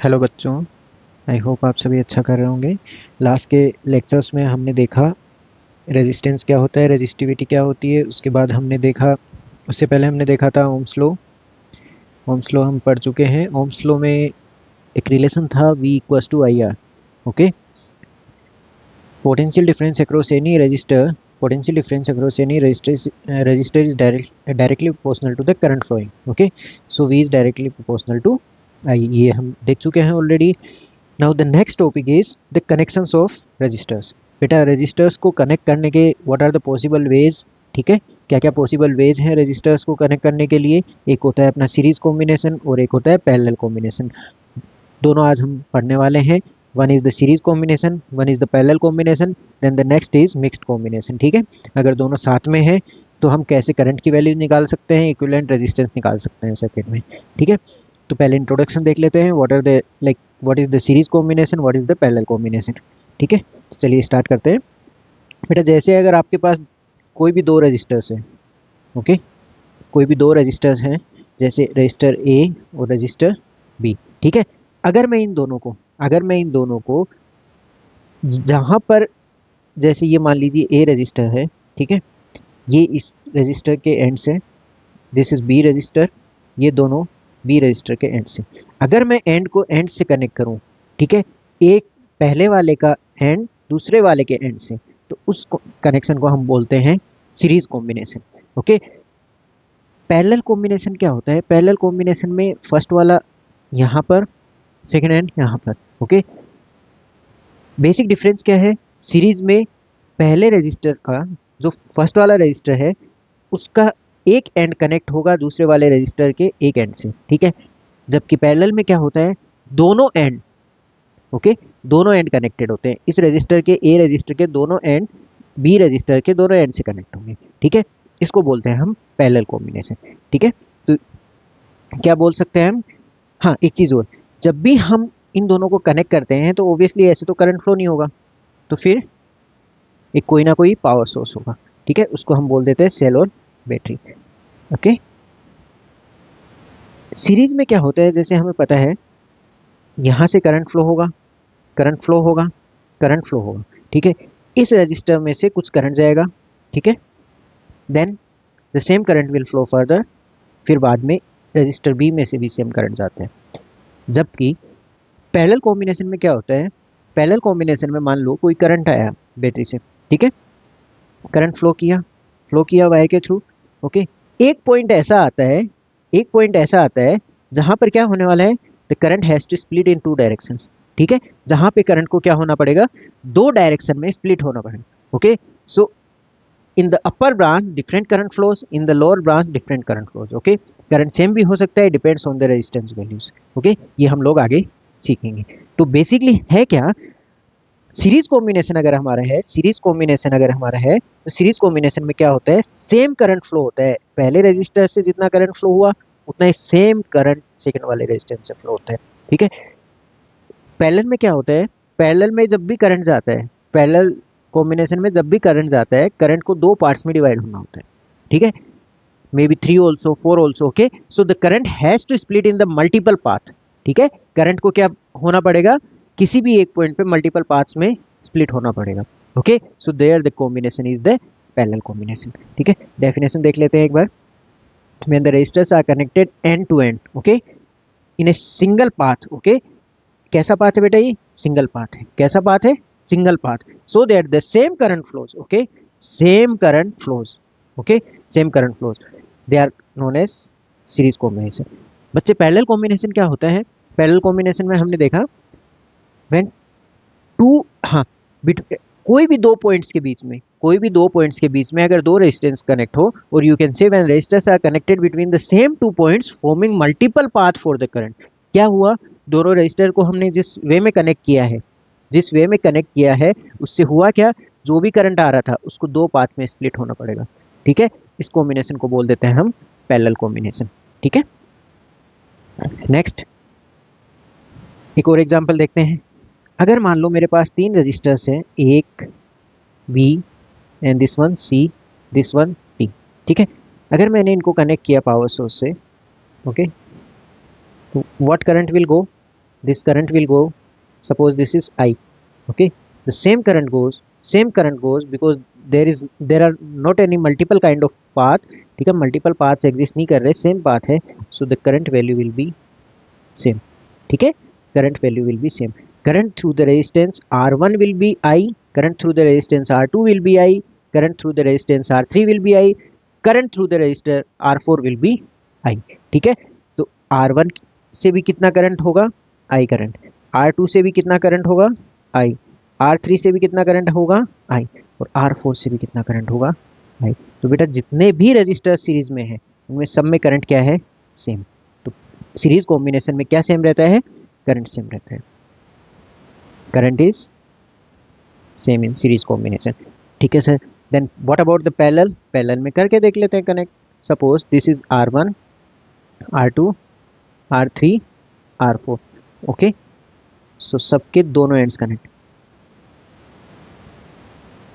Hello बच्चों। I hope आप सभी अच्छा कर रहे होंगे। लास्ट के लेक्चर्स में हमने देखा रेजिस्टेंस क्या होता है, रेजिस्टिविटी क्या होती है। उसके बाद हमने देखा, उससे पहले हमने देखा था ओम्स लॉ। ओम्स लॉ हम पढ़ चुके हैं। ओम्स लॉ में एक रिलेशन था V equals to I R. Okay. Potential difference across any register potential difference across any register is directly proportional to the current flowing. Okay. So V is directly proportional to I, ये हम देख चुके हैं already. Now the next topic is the connections of registers. बेटा registers को connect करने के what are the possible ways. ठीक है, क्या क्या पॉसिबल वेज हैं रजिस्टर्स को कनेक्ट करने के लिए। एक होता है अपना सीरीज कॉम्बिनेशन और एक होता है पैरेलल कॉम्बिनेशन। दोनों आज हम पढ़ने वाले हैं। One is the series combination, one is the parallel combination, then the next is mixed combination. ठीक है, अगर दोनों साथ में है तो हम कैसे करंट की वैल्यू निकाल सकते हैं, इक्विवेलेंट रेजिस्टेंस निकाल सकते हैं सर्किट में। ठीक है, तो पहले इंट्रोडक्शन देख लेते हैं। What are the like what is the series combination, what is the parallel combination. ठीक है, तो चलिए स्टार्ट करते हैं। बेटा जैसे अगर आपके पास कोई भी दो रजिस्टर्स हैं, ओके, कोई भी दो रजिस्टर्स हैं, जैसे रजिस्टर ए और रजिस्टर बी। ठीक है, अगर मैं इन दोनों को जहां पर, जैसे ये मान लीजिए ए रजिस्टर है, ठीक है, ये इस रजिस्टर के एंड से, दिस इज बी रजिस्टर, ये दोनों बी रजिस्टर के एंड से। अगर मैं एंड को एंड से कनेक्ट करूं, ठीक है, एक पहले वाले का एंड दूसरे वाले के एंड से, तो उस कनेक्शन को हम बोलते हैं series combination. Okay. Parallel combination क्या होता है? पैरेलल कॉम्बिनेशन में फर्स्ट वाला यहाँ पर, सेकेंड एंड यहाँ पर। ओके। बेसिक डिफरेंस क्या है? सीरीज में पहले रजिस्टर का जो फर्स्ट वाला रजिस्टर है उसका एक एंड कनेक्ट होगा दूसरे वाले रजिस्टर के एक एंड से। ठीक है, जबकि पैरेलल में क्या होता है, दोनों एंड, ओके, दोनों एंड कनेक्टेड होते हैं। इस रजिस्टर के ए रजिस्टर के दोनों एंड बी रजिस्टर के दोनों एंड से कनेक्ट होंगे। ठीक है, इसको बोलते हैं हम पैरेलल कॉम्बिनेशन। ठीक है, तो क्या बोल सकते हैं हम? हाँ, एक चीज और, जब भी हम इन दोनों को कनेक्ट करते हैं तो ऑब्वियसली ऐसे तो करंट फ्लो नहीं होगा, तो फिर एक कोई ना कोई पावर सोर्स होगा। ठीक है, उसको हम बोल देते हैं सेल और बैटरी। ओके। सीरीज में क्या होता है, जैसे हमें पता है यहां से करंट फ्लो होगा, करंट फ्लो होगा, करंट फ्लो होगा। ठीक है, इस रजिस्टर में से कुछ करंट जाएगा, ठीक है, then the same current will flow further, फिर बाद में रजिस्टर बी में से भी सेम करंट जाता है। जबकि पैरेलल कॉम्बिनेशन में क्या होता है, पैरेलल कॉम्बिनेशन में मान लो कोई करंट आया बैटरी से, ठीक है, करंट फ्लो किया वायर के थ्रू। ओके, एक पॉइंट ऐसा आता है, एक पॉइंट ऐसा आता है जहां पर क्या होने वाला है, the current has to split in two directions. ठीक है, जहां पे करंट को क्या होना पड़ेगा, दो डायरेक्शन में स्प्लिट होना पड़ेगा। Okay, so in the upper branch different current flows, in the lower branch different current flows. Okay, current same भी हो सकता है, depends on the resistance values. Okay, ये हम लोग आगे सीखेंगे। तो बेसिकली है क्या, सीरीज कॉम्बिनेशन अगर हमारा है, सीरीज कॉम्बिनेशन अगर हमारा है, तो सीरीज कॉम्बिनेशन में क्या होता है, सेम करंट फ्लो होता है। पहले रेजिस्टर से जितना करंट फ्लो हुआ उतना ही सेम करंट सेकंड वाले रेजिस्टेंस से फ्लो होता है। ठीक है, पैरेलल में क्या होता है, पैरेलल में जब भी करंट जाता है, पैरेलल कॉम्बिनेशन में जब भी करंट जाता है, करंट को दो पार्ट्स में डिवाइड होना होता है। ठीक है, maybe 3 also, 4 also. Okay, so the current has to split in the multiple path. ठीक है, करंट को क्या होना पड़ेगा, किसी भी एक पॉइंट पे मल्टीपल पाथ्स में स्प्लिट होना पड़ेगा। Okay, so there the combination is the parallel combination. ठीक है, डेफिनेशन देख लेते हैं एक बार। When the resistors are connected end to end, okay, in a single path. Okay, कैसा पाथ है बेटा, ये सिंगल पाथ है। कैसा पाथ है, single path, so that the same current flows. Okay, same current flows. Okay, same current flows, they are known as series combination. बच्चे parallel combination क्या होता है? पैरेलल कॉम्बिनेशन में हमने देखा व्हेन टू, हाँ, कोई भी दो पॉइंट्स के बीच में, कोई भी दो पॉइंट्स के बीच में अगर दो रेजिस्टेंस कनेक्ट हो, और you can say when resistors are connected between the same two points forming multiple path for the current. क्या हुआ, दोनों रेजिस्टर को हमने जिस वे में कनेक्ट किया है, जिस वे में कनेक्ट किया है, उससे हुआ क्या, जो भी करंट आ रहा था उसको दो पाथ में स्प्लिट होना पड़ेगा। ठीक है, इस कॉम्बिनेशन को बोल देते हैं हम पैरेलल कॉम्बिनेशन। ठीक है, नेक्स्ट एक और एग्जांपल देखते हैं। अगर मान लो मेरे पास तीन रजिस्टर्स हैं, एक B and this one C, this one D. ठीक है, अगर मैंने इनको कनेक्ट किया पावर सोर्स से, ओके, तो what current will go, this current will go, suppose this is I, okay, the same current goes because there are not any multiple kind of path, ठीक है, multiple paths exist नहीं कर रहे, same path है, so the current value will be same, ठीक है, current value will be same. Current through the resistance R1 will be I, current through the resistance R2 will be I, current through the resistance R3 will be I, current through the resistor R4 will be I, ठीक है, तो R1 से भी कितना current होगा, I current, R2 से भी कितना करंट होगा, I, R3 से भी कितना करंट होगा, I, और R4 से भी कितना करंट होगा, I. तो बेटा जितने भी रजिस्टर सीरीज में है उनमें सब में करंट क्या है, सेम. तो सीरीज कॉम्बिनेशन में क्या सेम रहता है, करंट सेम रहता है, current is same in series combination, ठीक है sir. Then what about the parallel, parallel में करके देख लेते हैं connect. Suppose this is R1, R2, R3, R4, okay, so सबके दोनों ends connect,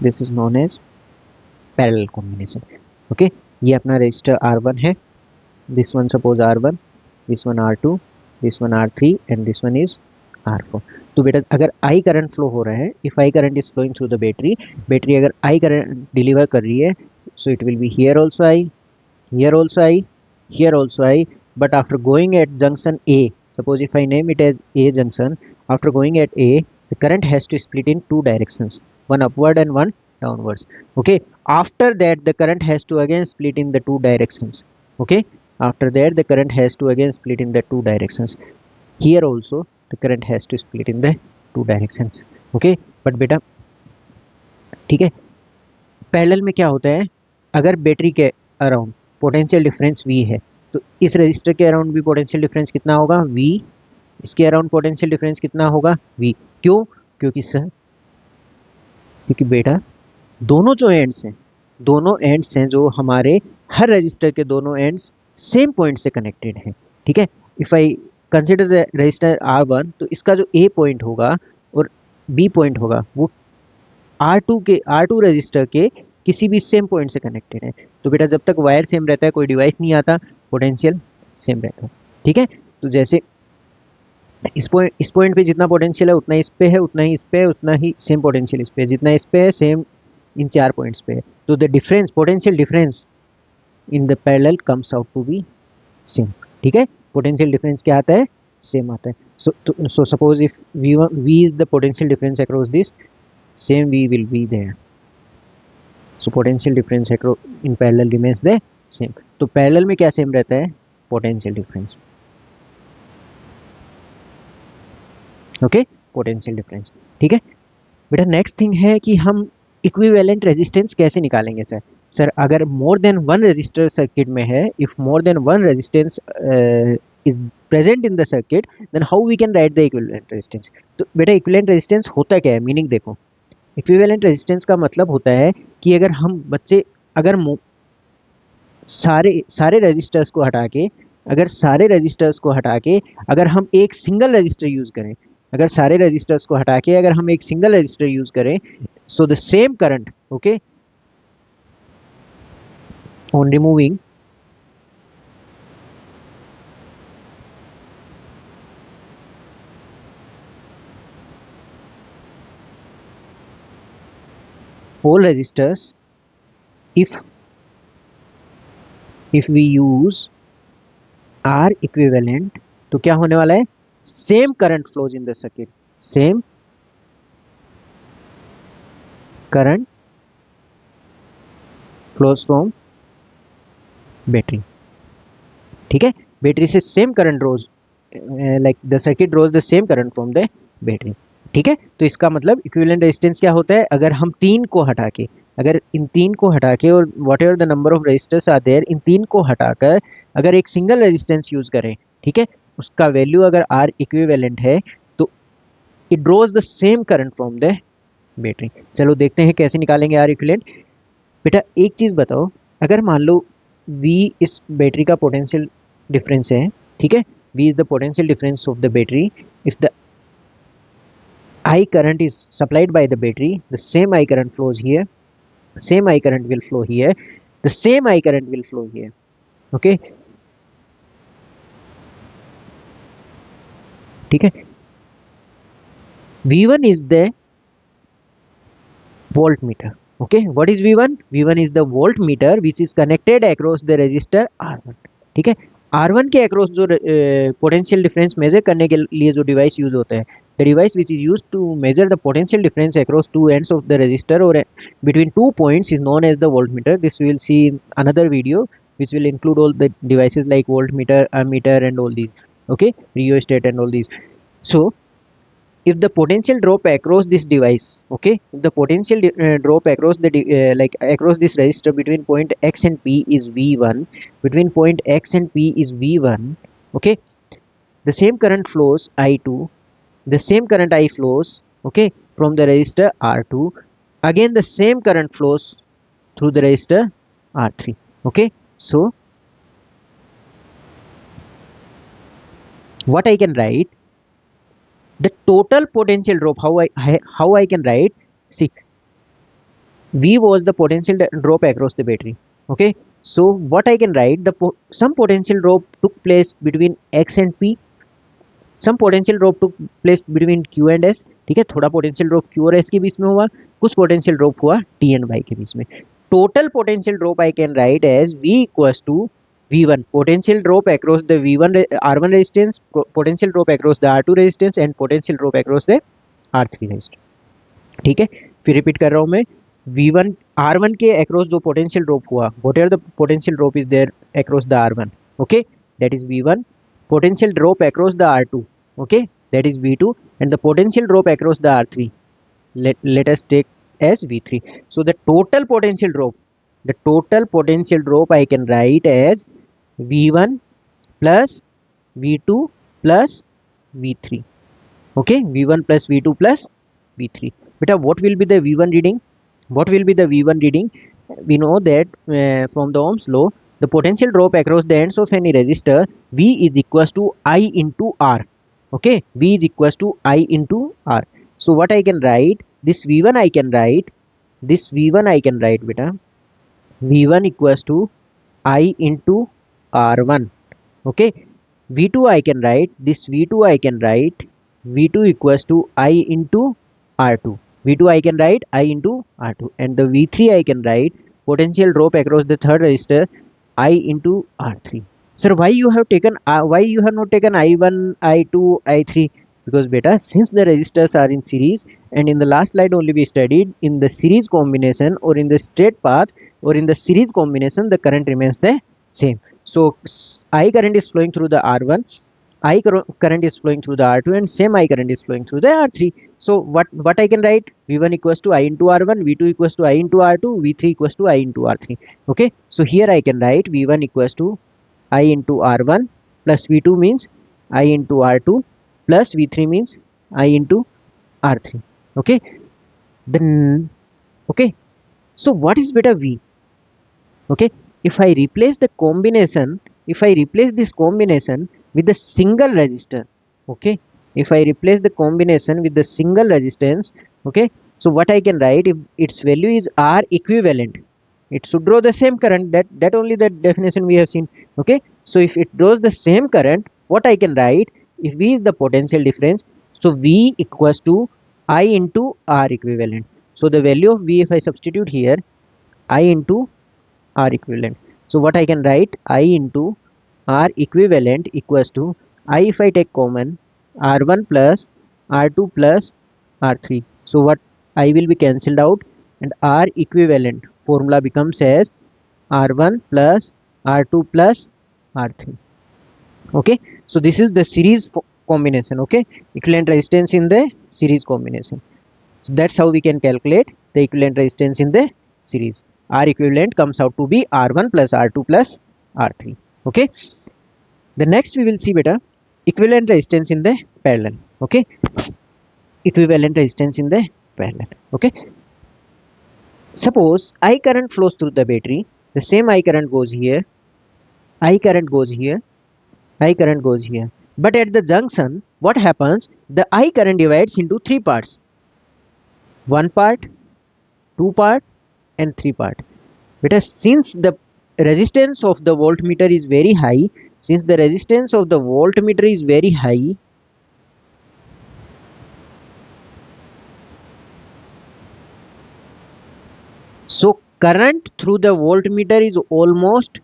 this is known as parallel combination, okay. ये अपना रजिस्टर R1 है, this one suppose R1, this one R2, this one R3 and this one is R4. तो बेटा अगर I current flow हो रहा है, if I current is flowing through the battery, battery अगर I करंट डिलीवर कर रही है, so it will be here also I, here also I, here also I, but after going at junction A, suppose if I name it as A junction, after going at A, the current has to split in two directions, one upward and one downwards, okay. After that the current has to again split in the two directions, okay. After that the current has to again split in the two directions. Here also the current has to split in the two directions, okay. but बेटा ठीक है, parallel में क्या होता है, अगर battery के around potential difference V है, तो इस रजिस्टर के अराउंड भी पोटेंशियल डिफरेंस कितना होगा, V, इसके अराउंड पोटेंशियल डिफरेंस कितना होगा, V. क्यों, क्योंकि सर, क्योंकि बेटा दोनों जो एंड्स हैं, दोनों एंड्स हैं जो हमारे हर रजिस्टर के दोनों एंड्स सेम पॉइंट से कनेक्टेड हैं, ठीक है. If I consider the register R1, तो इसका जो A पॉइंट होगा और B पॉइंट होगा वो R2 रजिस्टर के किसी भी सेम पॉइंट से कनेक्टेड है. तो बेटा जब तक वायर सेम रहता है, कोई डिवाइस नहीं आता, पोटेंशियल सेम रहता है, ठीक है. तो जैसे इस पॉइंट पे जितना पोटेंशियल है उतना इस पे है, उतना ही इस पे है, उतना ही सेम पोटेंशियल इस पे है, जितना इस पे है सेम इन चार पॉइंट्स पे है. तो the difference, potential difference in the parallel comes out to be same, ठीक है. पोटेंशियल डिफरेंस क्या आता है, सेम आता है. So suppose if V is the potential difference across this, same V will be there. So potential difference in parallel remains the same. तो parallel में क्या सेम रहता है, potential difference, okay, potential difference, ठीक है. बेटा नेक्स्ट थिंग है कि हम इक्विवेलेंट रेजिस्टेंस कैसे निकालेंगे सर. सर अगर more than one resistor circuit में है, if more than one resistance is present in the circuit, then how we can write the equivalent resistance. तो बेटा इक्विवेलेंट रेजिस्टेंस होता क्या है, मीनिंग देखो. इक्विवेलेंट रेजिस्टेंस का मतलब होता है कि अगर हम बच्चे अगर सारे रजिस्टर्स को हटा के, अगर हम एक सिंगल रजिस्टर यूज करें, अगर सारे रजिस्टर्स को हटा के अगर हम एक सिंगल रजिस्टर यूज करें, so the same current, okay, on removing all resistors, if we use R equivalent, तो क्या होने वाला है, same current flows in the circuit, same current flows from battery, ठीक है. बैटरी से same current draws, like the circuit draws the same current from the battery, ठीक है. तो इसका मतलब इक्विवेलेंट रेजिस्टेंस क्या होता है, अगर हम तीन को हटा के, अगर इन तीन को हटा के और whatever the number of registers are there, इन तीन को हटाकर अगर एक सिंगल रेजिस्टेंस यूज करें, ठीक है, उसका वैल्यू अगर आर इक्विवेलेंट है, तो it drawers the same current from the battery. चलो देखते हैं कैसे निकालेंगे आर इक्विवेलेंट. बेटा एक चीज बताओ, अगर मान लो V इस बैटरी का पोटेंशियल डिफरेंस है, ठीक है, V is the potential difference of the battery. If the I current is supplied by the battery, the same I current flows here, same I current will flow here, the same I current will flow here, okay, ठीक है. V1 is the voltmeter. Okay, what is V1? V1 is the voltmeter which is connected across the resistor R1. ठीक है, R1 के across जो potential difference measure करने के लिए जो डिवाइस यूज होता है, the device which is used to measure the potential difference across two ends of the resistor or between 2 points is known as the voltmeter. This we will see in another video which will include all the devices like voltmeter, ammeter and all these. Okay, rheostat and all these. So if the potential drop across this device, okay, if the potential drop across the like across this resistor between point X and P is V1, between point X and P is V1, okay, the same current flows I2, the same current I flows, okay, from the resistor R2, again the same current flows through the resistor R3. Okay, so what I can write, the total potential drop, how I can write, see, V was the potential drop across the battery. Okay, so what I can write, some potential drop took place between X and P, some potential drop took place between Q and S. ठीक है, थोड़ा potential drop Q और S के बीच में हुआ, कुछ potential drop हुआ T and Y के बीच में. Total potential drop I can write as V equals to V1 potential drop across the V1 R1 resistance, potential drop across the R2 resistance and potential drop across the R3 resistance. ठीक है, फिर repeat कर रहा हूं मैं, V1 R1 के across जो potential drop हुआ, whatever the potential drop is there across the R1, okay, that is V1. Potential drop across the R2, okay, that is V2, and the potential drop across the R3, let us take as V3. So the total potential drop I can write as V1 plus V2 plus V3. Okay, V1 plus V2 plus V3. Beta, what will be the V1 reading? What will be the V1 reading? We know that from the Ohm's law, the potential drop across the ends of any resistor V is equals to I into R. Okay, V is equals to I into R. So what I can write, this V1 I can write, beta, V1 equals to I into R1. Okay, V2 I can write, V2 equals to I into R2. V2 I can write I into R2, and the V3 I can write potential drop across the third resistor I into R3. Sir, why you have not taken I1, I2, I3? Because beta, since the resistors are in series, and in the last slide only we studied, in the series combination or in the straight path or in the series combination, the current remains the same. So I current is flowing through the R1, I current is flowing through the R2, and same I current is flowing through the R3. So what I can write, V1 equals to I into R1, V2 equals to I into R2, V3 equals to I into R3. Okay, so here I can write V1 equals to I into R1 plus V2 means I into R2 plus V3 means I into R3. Okay, then okay, so what is beta V? Okay, if I replace this combination with the single resistor, okay, if I replace the combination with the single resistance, okay, so what I can write, if its value is R equivalent, it should draw the same current, that only the definition we have seen. Okay, so if it draws the same current, what I can write, if V is the potential difference, so V equals to I into R equivalent. So the value of V, if I substitute here, I into R equivalent, so what I can write, I into R equivalent equals to I, if I take common, R1 plus R2 plus R3. So what I will be cancelled out, and R equivalent formula becomes as R1 plus R2 plus R3. Okay, so this is the series combination. Okay, equivalent resistance in the series combination. So that's how we can calculate the equivalent resistance in the series. R equivalent comes out to be R1 plus R2 plus R3. Okay, the next we will see beta equivalent resistance in the parallel. Okay, equivalent resistance in the parallel. Okay, suppose I current flows through the battery, the same I current goes here, I current goes here, I current goes here, but at the junction what happens, the I current divides into three parts, one part, two part and three part. Because since the resistance of the voltmeter is very high, current through the voltmeter is almost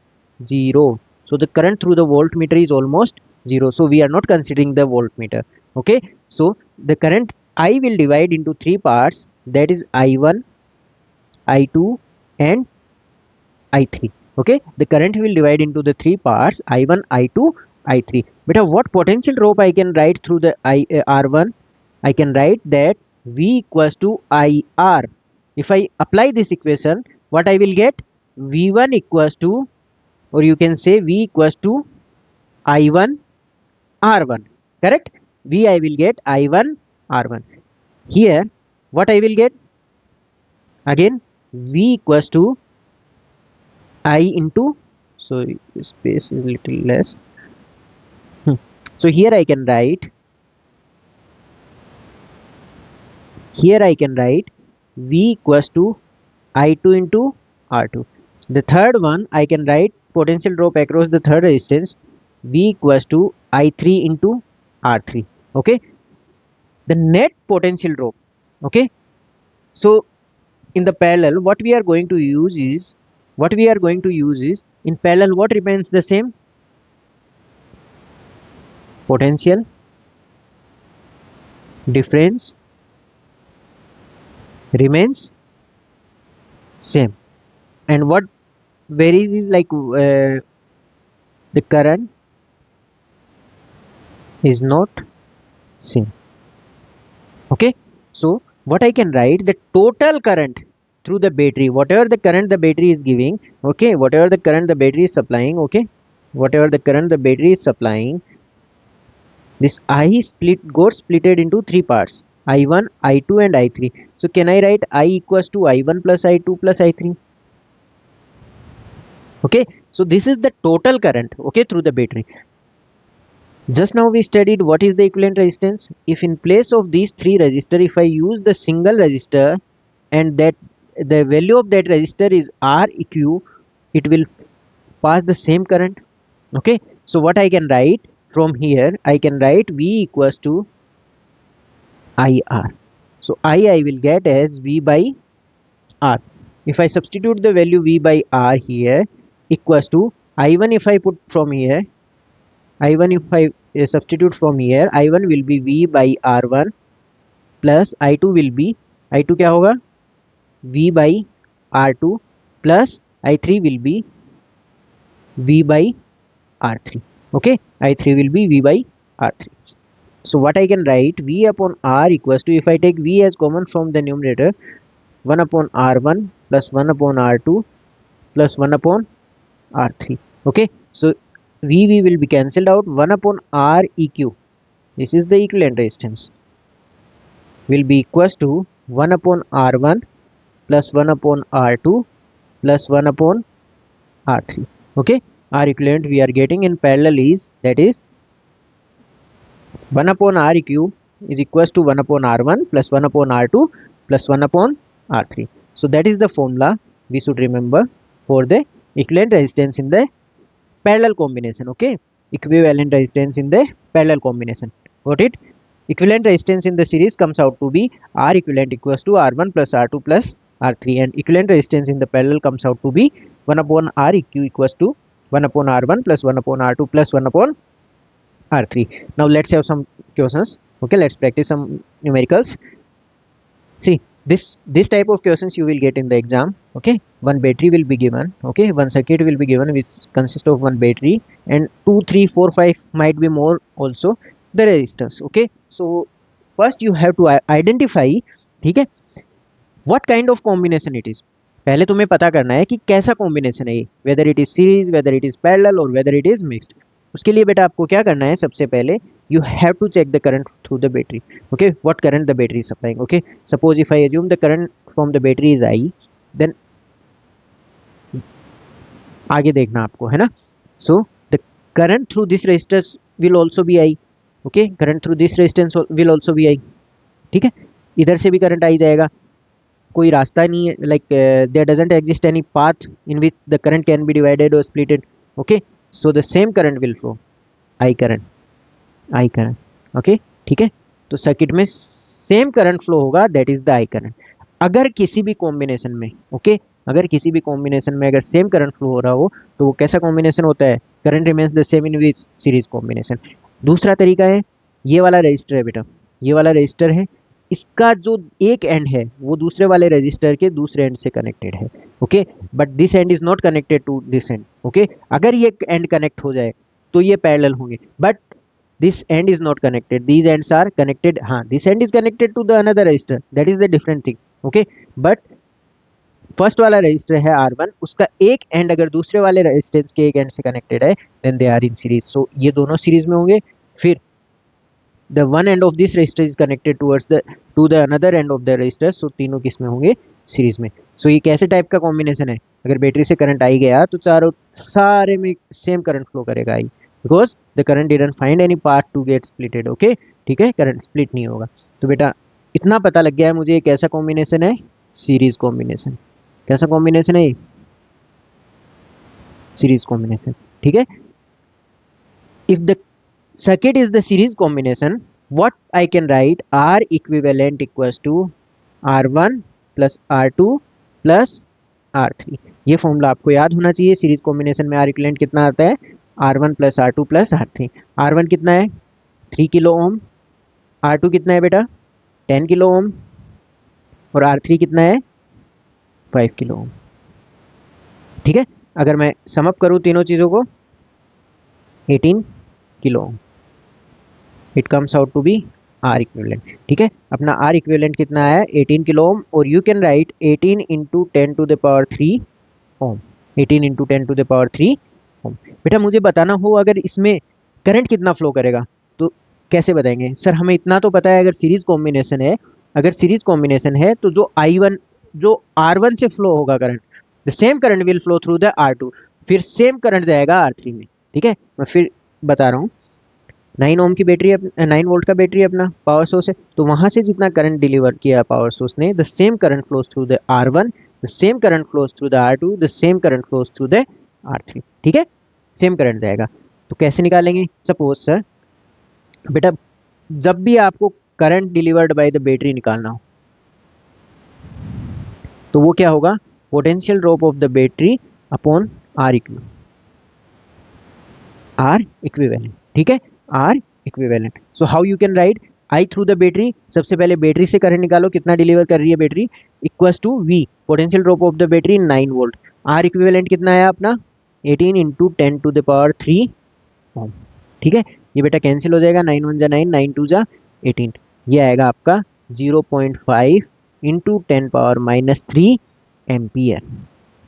zero. So the current through the voltmeter is almost zero, so we are not considering the voltmeter. Okay, so the current I will divide into three parts, that is I1, I2 and I3. Okay, the current will divide into the three parts, I1, I2, I3. But what potential drop I can write through the R1? I can write that V equals to IR. If I apply this equation, what I will get? V1 equals to, or you can say V equals to I1 R1. Correct? V I will get I1 R1. Here, what I will get? Again, V equals to I into, so space is little less. So here I can write, V equals to I2 into R2. The third one I can write potential drop across the third resistance, V equals to I3 into R3. Okay, the net potential drop. Okay, so in the parallel what we are going to use is, in parallel what remains the same? Potential difference remains same, and what varies is like the current is not same. Okay, so what I can write, the total current through the battery, whatever the current the battery is giving, okay, whatever the current the battery is supplying, okay, whatever the current the battery is supplying, this I got splitted into three parts, I1, I2 and I3. So can I write I equals to I1 plus I2 plus I3? Okay, so this is the total current, okay, through the battery. Just now we studied what is the equivalent resistance. If in place of these three resistor, if I use the single resistor and that the value of that resistor is Req, it will pass the same current. Okay, so what I can write from here, I can write V equals to IR. So I will get as V by R. If I substitute the value V by R here, equals to I1, if I put from here, I1 if I substitute from here, I1 will be V by R1 plus I2 will be, I2 क्या होगा? V by R2 plus I3 will be V by R3. Okay, I3 will be V by R3. So what I can write, V upon R equals to, if I take V as common from the numerator, 1 upon R1 plus 1 upon R2 plus 1 upon R3. Okay, so V will be cancelled out, 1 upon Req. This is the equivalent resistance, will be equals to 1 upon R1 plus 1 upon R2 plus 1 upon R3. Okay, R equivalent we are getting in parallel is, that is 1 upon Req is equals to 1 upon R1 plus 1 upon R2 plus 1 upon R3. So that is the formula we should remember for the equivalent resistance in the parallel combination. Okay, equivalent resistance in the parallel combination. Got it? Equivalent resistance in the series comes out to be R equivalent equals to R1 plus R2 plus R3, and equivalent resistance in the parallel comes out to be 1 upon Req equals to 1 upon R1 plus 1 upon R2 plus 1 upon R3. Now let's have some questions. Okay, let's practice some numericals. See, this type of questions you will get in the exam. Okay, one battery will be given. Okay, one circuit will be given which consists of one battery, and 2 3 4 5 might be more also the resistors. Okay, so first you have to identify, ठीक है, what kind of combination it is. पहले तुम्हें पता करना है कि कैसा combination है ये, whether it is series, whether it is parallel और वेदर इट इज मिक्स्ड. उसके लिए बेटा आपको क्या करना है, सबसे पहले you have to check the current through the battery. Okay, what current the battery is supplying. Okay, suppose if I assume the current from the battery is I, then आगे देखना आपको है ना. So the current through this resistance will also be I. Okay, current through this resistance will also be I. ठीक है, इधर से भी करंट आई जाएगा, कोई रास्ता नहीं है, like there doesn't exist any path in which the current can be divided or splitted. Okay, so the same current will flow, I current. Okay, ठीक है, तो सर्किट में सेम करंट फ्लो होगा, that is the I current. अगर किसी भी combination में, okay, अगर किसी भी कॉम्बिनेशन में अगर सेम करंट फ्लो हो रहा हो तो वो कैसा कॉम्बिनेशन होता है, current remains the same in which series combination. दूसरा तरीका है, ये वाला रजिस्टर है बेटा, ये वाला रजिस्टर है, इसका जो एक एंड है वो दूसरे वाले रजिस्टर के दूसरे एंड से कनेक्टेड है, okay, but this end is not connected to this end, okay. अगर ये एंड कनेक्ट हो जाए तो ये पैरेलल होंगे, but this end is not connected, these ends are connected, हाँ this end is connected to the another resistor, that is the different thing, okay, but first वाला register है R1, उसका एक एंड अगर दूसरे वाले रेजिस्टेंस के एक एंड से कनेक्टेड है then they are in series, so ये दोनों सीरीज में होंगे। फिर the one end of this register is connected towards the to the another end of the register, so तीनों किस में होंगे, सीरीज में। सो ये कैसे टाइप का कॉम्बिनेशन है, अगर बैटरी से करंट आई गया तो चारों सारे में सेम करंट फ्लो करेगा I, because the current didn't find any part to get splitted, okay, ठीक है, करंट स्प्लिट नहीं होगा। तो बेटा इतना पता लग गया है मुझे कैसा कॉम्बिनेशन है, सीरीज कॉम्बिनेशन। कैसा कॉम्बिनेशन है ये, सीरीज कॉम्बिनेशन, ठीक है। If the circuit is the series combination, what I can write, R equivalent equals to R1 plus R2 plus R3। ये फॉर्मूला आपको याद होना चाहिए। सीरीज कॉम्बिनेशन में R इक्विवेलेंट कितना आता है, R1 plus R2 plus R3। R1 कितना है 3 किलो ओम, R2 कितना है बेटा 10 किलो ओम, और R3 कितना है 5 किलो ओम, ठीक है। अगर मैं समअप करूँ तीनों चीज़ों को 18 kilo ohm, it comes out to be R equivalent, ठीक है। अपना आर इक्विवेलेंट कितना है 18 किलो ओम, और you can write 18 into 10 to the power 3 ohm, 18 into 10 to the power 3 ohm. बेटा मुझे बताना हो अगर इसमें करंट कितना फ्लो करेगा तो कैसे बताएंगे, सर हमें इतना तो पता है अगर सीरीज कॉम्बिनेशन है, अगर सीरीज कॉम्बिनेशन है तो जो I1 जो R1 से फ्लो होगा current, the same current will flow through the R2, फिर सेम करंट जाएगा R3 में, ठीक है। मैं फिर बता रहा हूँ, 9 ओम की बैटरी, 9 वोल्ट का बैटरी अपना पावर सोर्स है, तो वहां से जितना करंट डिलीवर किया पावर सोर्स ने, the same current flows through the R1, the same current flows through the R2, the same current flows through the R3, ठीक है, सेम करंट जाएगा। तो कैसे निकालेंगे, सपोज सर बेटा जब भी आपको current delivered by the battery निकालना हो तो वो क्या होगा, potential drop of the battery upon R equivalent, ठीक है, R equivalent. So how you can write I through the battery, सबसे पहले बैटरी से करंट निकालो कितना डिलीवर कर रही है battery, equals to V potential drop of the battery 9 volt, R equivalent कितना है अपना 18 into 10 to the power 3 ohm, ठीक है। ये बेटा कैंसिल हो जाएगा, 9 1 जा 9, 9 2 जा 18, ये आएगा आपका 0.5 into 10 power -3 ampere,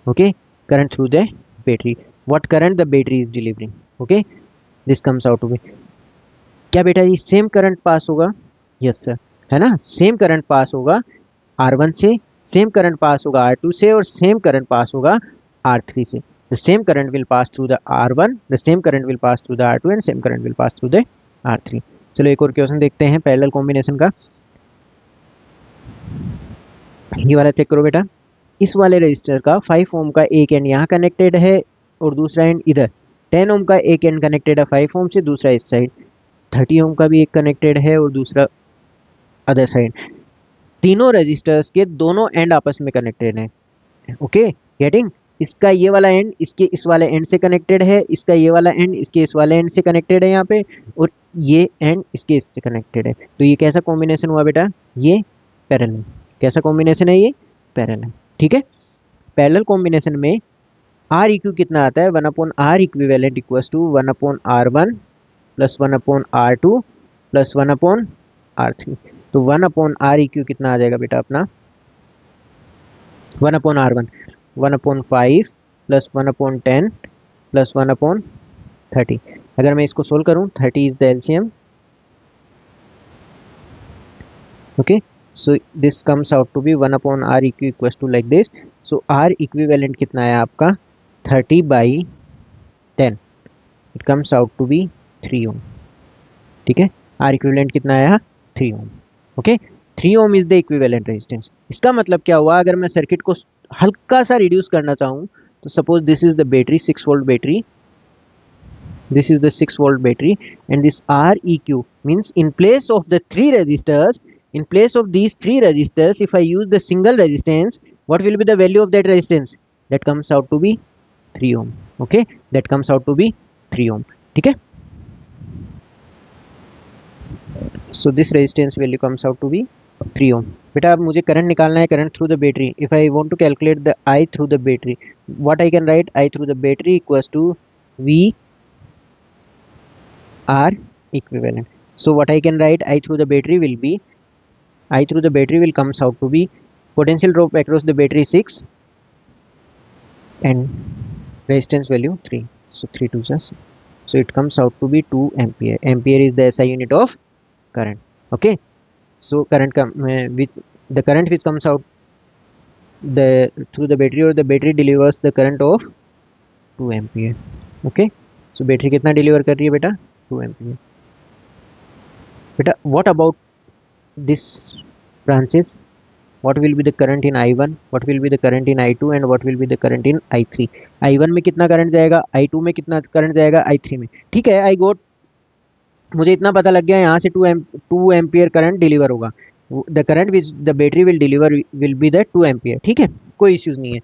okay, current through the battery, what current the battery is delivering, okay, this comes out to be. क्या बेटा ये सेम करंट पास होगा, यस सर, है ना, सेम करंट पास होगा R1 से, सेम करंट पास होगा R2 से, और सेम करंट पास होगा R3 से। The same current will pass through the R1, the same current will pass through the R2, and same current will pass through the R3। चलो एक और question देखते हैं पैरेलल कॉम्बिनेशन का। ये वाला चेक करो बेटा, इस वाले रजिस्टर का 5 ओम का एक एंड यहाँ कनेक्टेड है और दूसरा एंड इधर, 10 ओम का एक एंड कनेक्टेड है 5 ओम से, दूसरा इस साइड, 30 ओम का भी एक कनेक्टेड है और दूसरा अदर साइड, तीनों रजिस्टर्स के दोनों एंड आपस में कनेक्टेड हैं, ओके, गेटिंग। इसका ये वाला एंड इसके इस वाले एंड से कनेक्टेड है, इसका ये वाला एंड इसके इस वाले एंड से कनेक्टेड है यहाँ पे, और ये एंड इसके इससे कनेक्टेड है। तो ये कैसा कॉम्बिनेशन हुआ बेटा, ये पैरेलल, कैसा कॉम्बिनेशन है ये, पैरेलल, ठीक है। पैरेलल कॉम्बिनेशन में आर इक्यू कितना आता है, 1/R equivalent equals to 1/R1 plus 1/R2 plus 1/R3। तो 1/R इक्यू कितना आ जाएगा बेटा अपना, 1/R1 1/5 प्लस 1/10 प्लस 1/30। अगर मैं इसको सोल्व करूं, 30 is the LCM, okay, so this comes out to be 1/R eq equals to like this. So R equivalent कितना है आपका 30/10, it comes out to be 3 ohm, ठीक है। R इक्विवेलेंट कितना आया 3 ohm, okay, 3 ohm is the equivalent resistance. इसका मतलब क्या हुआ, अगर मैं सर्किट को हल्का सा रिड्यूस करना चाहूँ तो suppose this is the battery 6 volt battery, this is the 6 volt battery, and this Req means in place of the 3 resistors, in place of these 3 resistors, if I use the single resistance, what will be the value of that resistance? That comes out to be 3 ohm. Okay, that comes out to be 3 ohm. ठीक है, so this resistance value comes out to be 3 ohm. बेटा अब मुझे current निकालना है, current through the battery. If I want to calculate the I through the battery, what I can write? I through the battery equals to V R equivalent. So what I can write, I through the battery will be, I through the battery will comes out to be potential drop across the battery 6 and resistance value 3. So 3 to just, so it comes out to be 2 ampere. Ampere is the SI unit of current. Okay, so current with the current which comes out the through the battery, or the battery delivers the current of 2 ampere. Okay, so battery कितना deliver कर रही है बेटा? 2 ampere. बेटा what about this branches? What will be the current in I1, what will be the current in I2 and what will be the current in I3? I1 में कितना current जाएगा, I2 में कितना करंट जाएगा, I3 में. ठीक है, आई गोट, मुझे इतना पता लग गया, यहाँ से 2 एम्पियर करंट डिलीवर होगा. The current which the battery will deliver will be the 2 ampere. ठीक है, कोई इश्यूज नहीं है.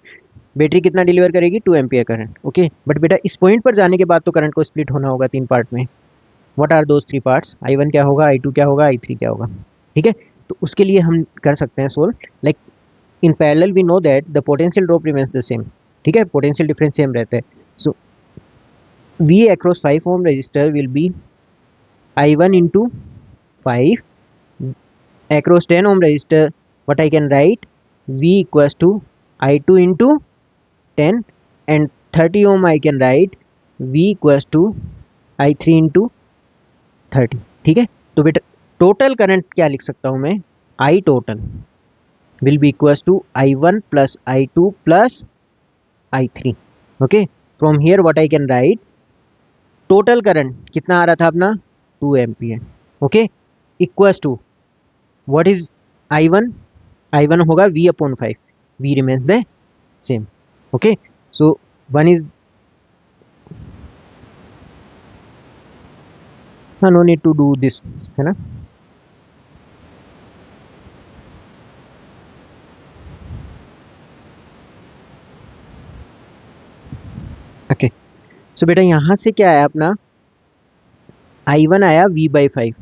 बैटरी कितना डिलीवर करेगी? 2 एम्पियर करंट. ओके, बट बेटा इस पॉइंट पर जाने के बाद तो करंट को स्प्लिट होना होगा 3 पार्ट में. What are those 3 parts? I1 क्या होगा, I2 क्या होगा, I3 क्या होगा? ठीक है, तो उसके लिए हम कर सकते हैं solve. Like in parallel we know that the potential drop remains the same. ठीक है, पोटेंशियल डिफरेंस सेम रहता है. सो V across 5 ohm resistor will be I1 into 5 across 10 ohm resistor. What I can write? V equals to I2 into 10, and 30 ohm I can write V equals to I3 into 30. ठीक है, तो बेटा total current क्या लिख सकता हूं मैं? I total will be equals to I1 plus I2 plus I3. Okay, from here what I can write, total current कितना आ रहा था अपना? 2 ampere. Okay, equals to what is I1? I1 होगा V upon 5. V remains the same. Okay, so one is, no need to do this, है ना. Okay, सो बेटा यहाँ से क्या आया अपना? I1 आया V by 5,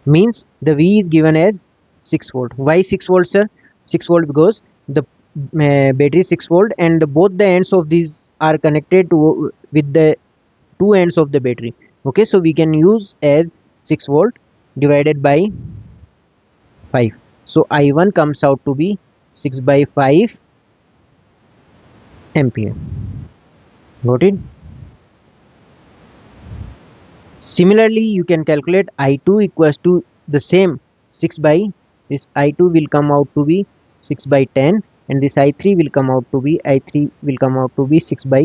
means the V is given as 6 volt. Why 6 volt sir? 6 volt because the battery is 6 volt and both the ends of these are connected to with the two ends of the battery. Okay, so we can use as 6 volt divided by 5. So I1 comes out to be 6 by 5 ampere. Got it? Similarly, you can calculate I2 equals to the same 6 by, this I2 will come out to be 6 by 10, and this I3 will come out to be, I3 will come out to be 6 by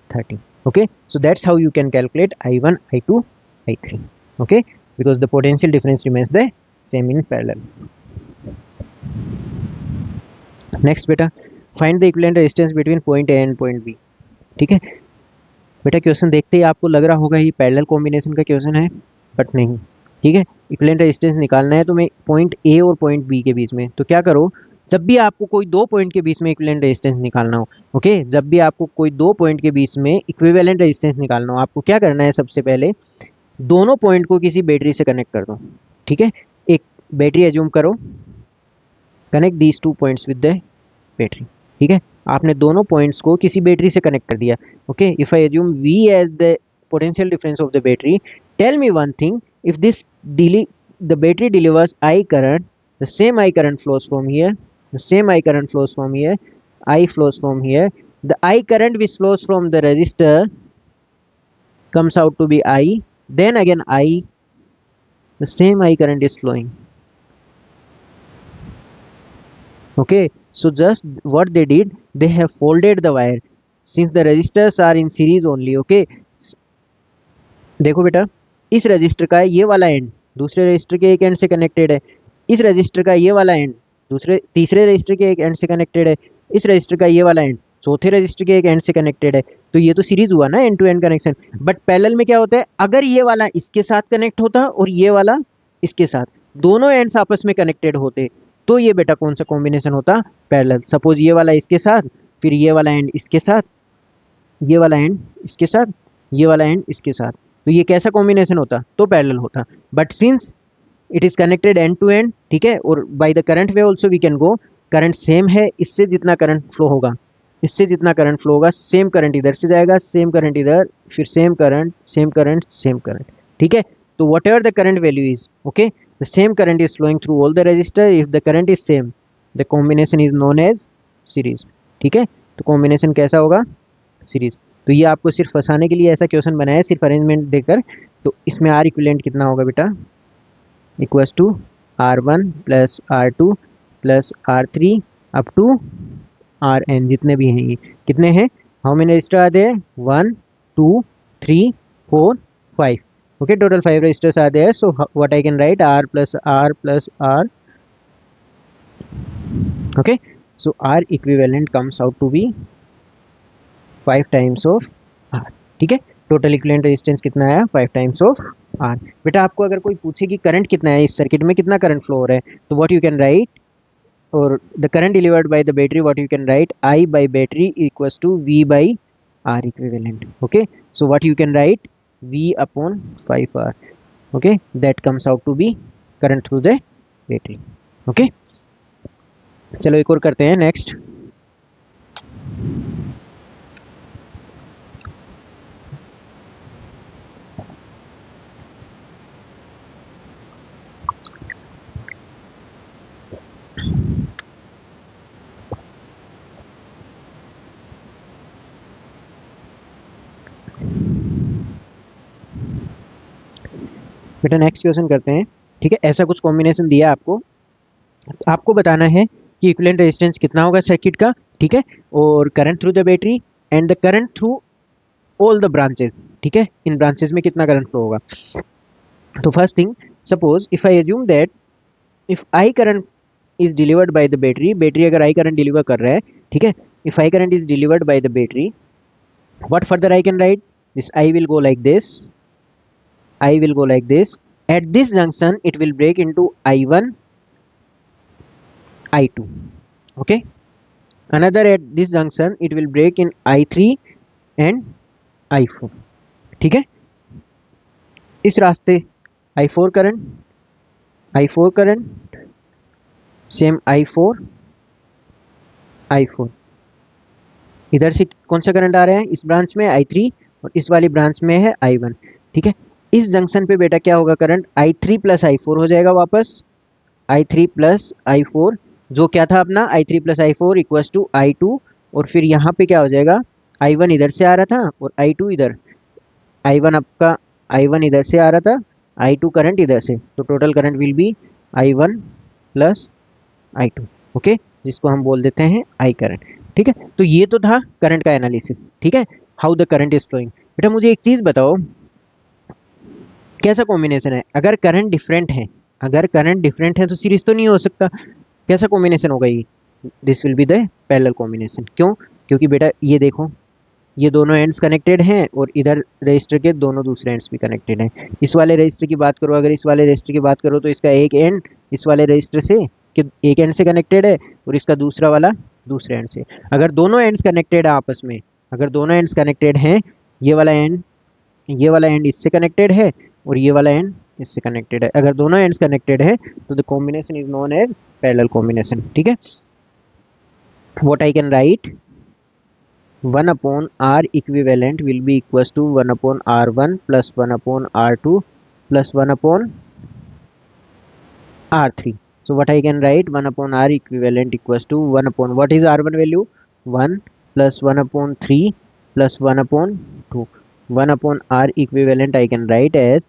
30. Okay, so that's how you can calculate I1, I2, I3. Okay, because the potential difference remains the same in parallel. Next beta, find the equivalent resistance between point A and point B. ठीक है बेटा, question देखते ही आपको लग रहा होगा ये parallel combination का क्वेश्चन है, बट नहीं. ठीक है, इक्विवेलेंट रेजिस्टेंस निकालना है तो मैं पॉइंट ए और पॉइंट बी के बीच में. तो क्या करो, जब भी आपको कोई दो पॉइंट के बीच में इक्विवेलेंट रेजिस्टेंस निकालना हो, ओके, जब भी आपको कोई दो पॉइंट के बीच में इक्विवेलेंट रेजिस्टेंस निकालना हो, आपको क्या करना है? सबसे पहले दोनों पॉइंट को किसी बैटरी से कनेक्ट कर दो. ठीक है, एक बैटरी एज्यूम करो, connect these 2 points with the battery. ठीक है, आपने दोनों पॉइंट्स को किसी बैटरी से कनेक्ट कर दिया. Okay, if I assume V as the potential difference of the battery, tell me one thing, if this the battery delivers I current, the same I current flows from here, the same I current flows from here, I flows from here, the I current which flows from the resistor comes out to be I, then again I, the same I current is flowing. Okay, so just what they did, they have folded the wire since the resistors are in series only. Okay, देखो बेटा, इस register का ये वाला and दूसरे register के एक and से कनेक्टेड है, इस रजिस्टर का ये वाला एंड तीसरे रजिस्टर के एक एंड से कनेक्टेड है, इस रजिस्टर का ये वाला एंड चौथे रजिस्टर के एक एंड से कनेक्टेड है. तो ये तो सीरीज हुआ ना, end to end connection. But parallel में क्या होता है, अगर ये वाला इसके साथ कनेक्ट होता और ये वाला इसके साथ, दोनों एंड्स आपस में कनेक्टेड होते, तो ये बेटा कौन सा कॉम्बिनेशन होता, पैरेलल। सपोज ये वाला इसके साथ, फिर ये वाला एंड इसके साथ, ये वाला एंड इसके साथ, ये वाला एंड इसके साथ, तो ये कैसा कॉम्बिनेशन होता, तो पैरेलल होता। But since it is connected end to end, ठीक है, और by the current way also we can go, current same है, इससे जितना करंट फ्लो होगा, इससे जितना करंट फ्लो होगा, सेम करंट इधर से जाएगा, सेम करंट इधर, फिर same current, same current, same current, ठीक है। तो whatever the current value is, okay, the same current is flowing through all the register, if the current is same the combination is known as series, ठीक है। तो combination कैसा होगा, series. तो ये आपको सिर्फ फंसाने के लिए ऐसा क्वेश्चन बनाया है, सिर्फ अरेंजमेंट देकर। तो इसमें आर इक्विवेलेंट कितना होगा बेटा, equals to R1 plus R2 plus R3 up to Rn, जितने भी हैं ये कितने हैं, how many resistor are there, 1 2 3 4 5, okay, total 5 resistors are there. So what I can write, R plus R, okay, so R equivalent comes out to be 5 times of R, ठीक है। Total equivalent resistance कितना आया, 5 times of R। बेटा आपको अगर कोई पूछे कि करंट कितना है इस सर्किट में, कितना करंट फ्लो हो रहा है, तो व्हाट यू कैन राइट, और the current delivered by the battery, what you can write, I by battery equals to V by R equivalent, okay, so what you can write, V upon 5R, okay, that comes out to be current through the battery, okay। चलो एक और करते हैं, next. बेटा next question करते हैं, ठीक है। ऐसा कुछ कॉम्बिनेशन दिया आपको, आपको बताना है कि इक्विवेलेंट रेजिस्टेंस कितना होगा सर्किट का, ठीक है, और current through the battery and the current through all the branches, ठीक है, इन ब्रांचेस में कितना करंट फ्लो होगा। तो first thing, suppose if I assume that if I current is delivered by the battery, battery अगर आई करंट डिलीवर कर रहा है, ठीक है, if I current is delivered by the battery, what further I can right, this I will go like this, I will go like this. At this junction, it will break into I1, I2. Okay. Another at this junction, it will break in I3 and I4. ठीक है। इस रास्ते I4 current, I4 current, same I4, I4। इधर से कौन सा current आ रहा है, इस ब्रांच में I3, और इस वाली ब्रांच में है I1, ठीक है। इस जंक्शन पे बेटा क्या होगा, करंट I3 प्लस I4 हो जाएगा वापस, I3 प्लस I4, जो क्या था अपना I3 plus I4 equals to I2, और फिर यहाँ पे क्या हो जाएगा, I1 इधर से आ रहा था और I2 इधर, I1 इधर से आ रहा था, I2 करंट इधर से, तो total current will be I1 plus I2, okay, जिसको हम बोल देते हैं I करंट, ठीक है। तो ये तो था करंट का एनालिसिस, ठीक है, how the current is flowing. बेटा मुझे एक चीज़ बताओ, कैसा कॉम्बिनेशन है, अगर करंट डिफरेंट है, अगर करंट डिफरेंट है तो सीरीज तो नहीं हो सकता, कैसा कॉम्बिनेशन होगा ये, this will be the parallel combination. क्यों, क्योंकि बेटा ये देखो, ये दोनों एंड्स कनेक्टेड हैं और इधर रजिस्टर के दोनों दूसरे एंड्स भी कनेक्टेड हैं। इस वाले रजिस्टर की बात करो, अगर इस वाले रजिस्टर की बात करो तो इसका एक एंड इस वाले रजिस्टर से एक एंड से कनेक्टेड है और इसका दूसरा वाला दूसरे एंड से। अगर दोनों एंड्स कनेक्टेड है आपस में, अगर दोनों एंड्स कनेक्टेड हैं, ये वाला एंड इससे कनेक्टेड है और ये वाला एंड इससे कनेक्टेड है, अगर दोनों एंड्स कनेक्टेड है तो the combination is known as parallel combination, ठीक है। What I can write, 1 upon R equivalent will be equals to 1 upon R1 plus 1 upon R2 plus 1 upon R3. So what I can write, 1 upon R equivalent equals to 1 upon, what is R1 value, 1 plus 1 upon 3 plus 1 upon 2. 1 upon R equivalent I can write as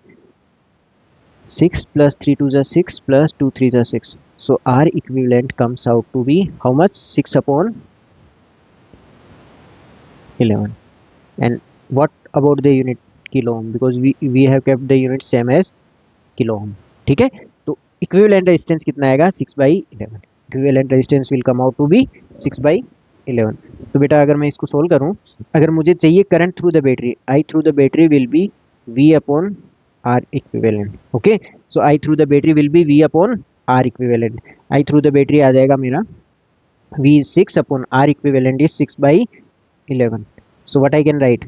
6 plus 3 2 is 6 plus 2 3 is 6. So R equivalent comes out to be how much, 6 upon 11. And what about the unit kilo ohm, because we have kept the unit same as kilo ohm, ठीक है। तो equivalent resistance कितना आएगा, 6/11, equivalent resistance will come out to be 6/11। तो बेटा अगर मैं इसको सोल्व करूं, अगर मुझे चाहिए current through the battery, I through the battery will be V upon R equivalent, okay, so I through the battery will be V upon R equivalent, I through the battery आ जाएगा मेरा V is 6 upon R equivalent is 6 by 11. So what I can write?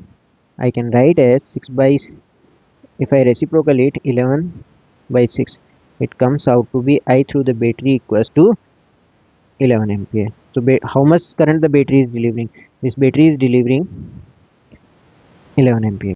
I can write as 6 by, if I reciprocal it, 11 by 6. It comes out to be I through the battery equals to 11 ampere. So how much current the battery is delivering? This battery is delivering 11 ampere.